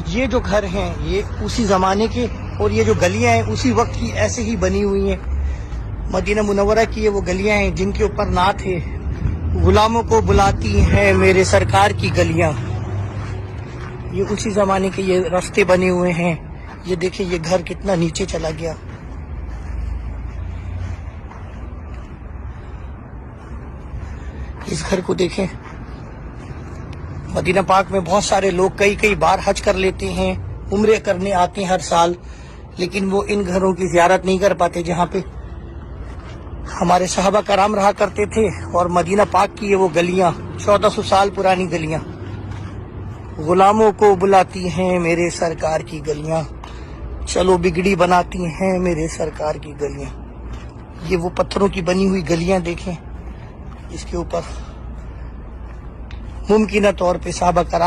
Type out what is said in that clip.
یہ جو گھر ہیں یہ اسی زمانے کے، اور یہ جو گلیاں ہیں اسی وقت کی ایسے ہی بنی ہوئی ہیں۔ مدینہ منورہ کی یہ وہ گلیاں ہیں جن کے اوپر نعت ہے، غلاموں کو بلاتی ہیں میرے سرکار کی گلیاں۔ یہ اسی زمانے کے یہ راستے بنے ہوئے ہیں۔ یہ دیکھیں یہ گھر کتنا نیچے چلا گیا۔ اس گھر کو دیکھیں۔ مدینہ پاک میں بہت سارے لوگ کئی بار حج کر لیتے ہیں، عمرے کرنے آتے ہیں ہر سال، لیکن وہ ان گھروں کی زیارت نہیں کر پاتے جہاں پہ ہمارے صحابہ کرام رہا کرتے تھے۔ اور مدینہ پاک کی یہ وہ گلیاں 1400 سال پرانی گلیاں، غلاموں کو بلاتی ہیں میرے سرکار کی گلیاں، چلو بگڑی بناتی ہیں میرے سرکار کی گلیاں۔ یہ وہ پتھروں کی بنی ہوئی گلیاں دیکھیں، اس کے اوپر ممکنہ طور پہ صحابہ کرام